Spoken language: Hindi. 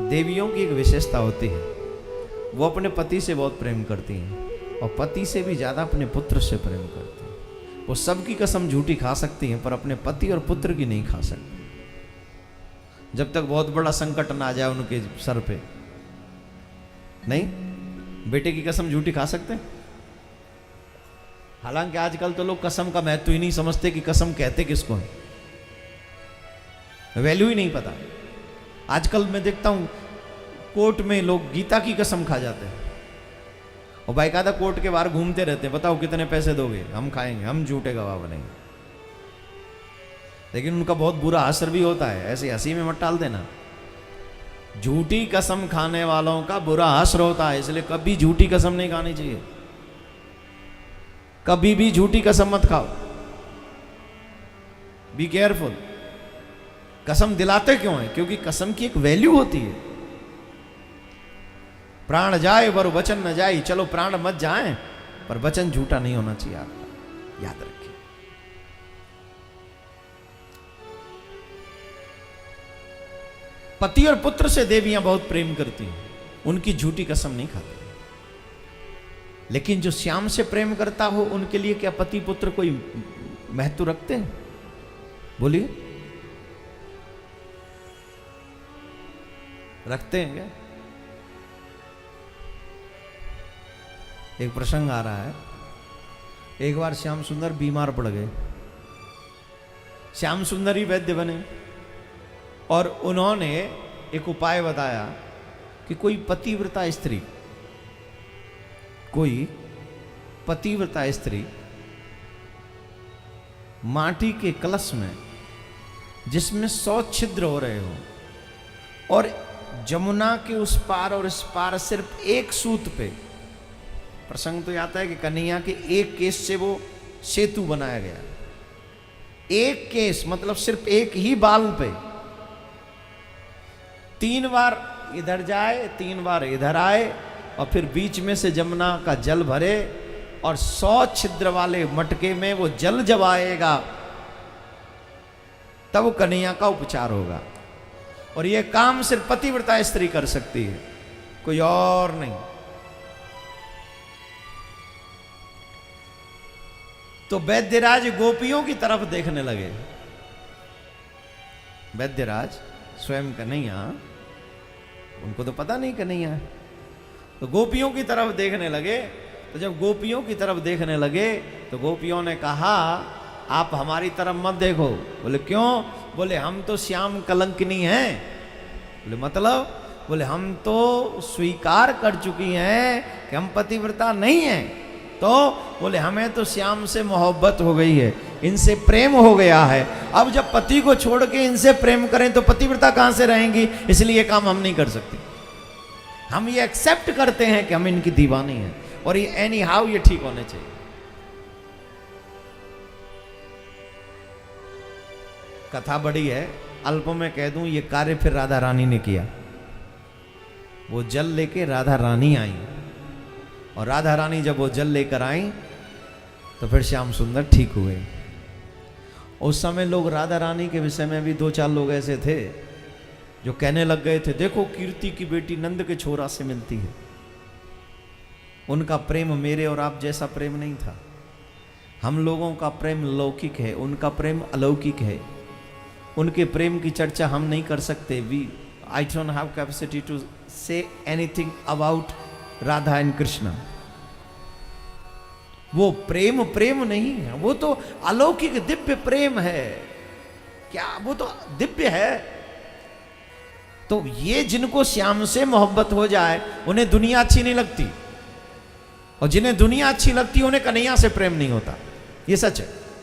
देवियों की एक विशेषता होती है, वो अपने पति से बहुत प्रेम करती हैं और पति से भी ज़्यादा अपने पुत्र से प्रेम करती हैं। वो सबकी कसम झूठी खा सकती हैं पर अपने पति और पुत्र की नहीं खा सकती जब तक बहुत बड़ा संकट ना आ जाए उनके सर पे। नहीं, बेटे की कसम झूठी खा सकते हैं? हालांकि आजकल तो लोग कसम का महत्व ही नहीं समझते कि कसम कहते किसको है, वैल्यू ही नहीं पता। आजकल मैं देखता हूं कोर्ट में लोग गीता की कसम खा जाते हैं और बाकायदा कोर्ट के बाहर घूमते रहते हैं, बताओ कितने पैसे दोगे, हम खाएंगे, हम झूठे गवाह बनेंगे। लेकिन उनका बहुत बुरा असर भी होता है, ऐसे हंसी में मत टाल देना। झूठी कसम खाने वालों का बुरा असर होता है, इसलिए कभी झूठी कसम नहीं खानी चाहिए। कभी भी झूठी कसम मत खाओ, बी केयरफुल। कसम दिलाते क्यों है? क्योंकि कसम की एक वैल्यू होती है। प्राण जाए पर वचन न जाए, चलो प्राण मत जाए पर वचन झूठा नहीं होना चाहिए आपका, याद रखिए। पति और पुत्र से देवियां बहुत प्रेम करती हैं, उनकी झूठी कसम नहीं खाती। लेकिन जो श्याम से प्रेम करता हो उनके लिए क्या पति पुत्र कोई महत्व रखते हैं? बोलिए, रखते हैं क्या? एक प्रसंग आ रहा है, एक बार श्याम सुंदर बीमार पड़ गए। श्याम सुंदर ही वैद्य बने और उन्होंने एक उपाय बताया कि कोई पतिव्रता स्त्री माटी के कलश में जिसमें 100 छिद्र हो रहे हो और जमुना के उस पार और इस पार सिर्फ एक सूत पे, प्रसंग तो आता है कि कन्हैया के एक केस से वो सेतु बनाया गया। एक केस मतलब सिर्फ एक ही बाल पे 3 बार इधर जाए 3 बार इधर आए और फिर बीच में से जमुना का जल भरे और 100 छिद्र वाले मटके में वो जल जब आएगा तब कन्हैया का उपचार होगा। और ये काम सिर्फ पतिव्रता स्त्री कर सकती है, कोई और नहीं। तो वैद्यराज गोपियों की तरफ देखने लगे। वैद्यराज स्वयं कन्हैया, उनको तो पता नहीं कन्हैया है, तो गोपियों की तरफ देखने लगे। तो जब गोपियों की तरफ देखने लगे तो गोपियों ने कहा आप हमारी तरफ मत देखो। बोले क्यों? बोले हम तो श्याम कलंकिनी हैं। बोले मतलब? बोले हम तो स्वीकार कर चुकी हैं कि हम पतिव्रता नहीं हैं। तो बोले हमें तो श्याम से मोहब्बत हो गई है, इनसे प्रेम हो गया है। अब जब पति को छोड़ के इनसे प्रेम करें तो पतिव्रता कहां से रहेंगी, इसलिए ये काम हम नहीं कर सकते। हम ये एक्सेप्ट करते हैं कि हम इनकी दीवानी हैं और ये एनी हाउ ये ठीक होने चाहिए। कथा बड़ी है, अल्प में कह दूं, ये कार्य फिर राधा रानी ने किया। वो जल लेके राधा रानी आई और राधा रानी जब वो जल लेकर आई तो फिर श्याम सुंदर ठीक हुए। उस समय लोग राधा रानी के विषय में भी 2-4 लोग ऐसे थे जो कहने लग गए थे देखो कीर्ति की बेटी नंद के छोरा से मिलती है। उनका प्रेम मेरे और आप जैसा प्रेम नहीं था। हम लोगों का प्रेम लौकिक है, उनका प्रेम अलौकिक है। उनके प्रेम की चर्चा हम नहीं कर सकते। I don't have capacity to say anything about Radha and Krishna. वो प्रेम प्रेम नहीं है, वो तो अलौकिक दिव्य प्रेम है। क्या वो तो दिव्य है। तो ये जिनको श्याम से मोहब्बत हो जाए उन्हें दुनिया अच्छी नहीं लगती, और जिन्हें दुनिया अच्छी लगती है उन्हें कन्हैया से प्रेम नहीं होता। ये सच है।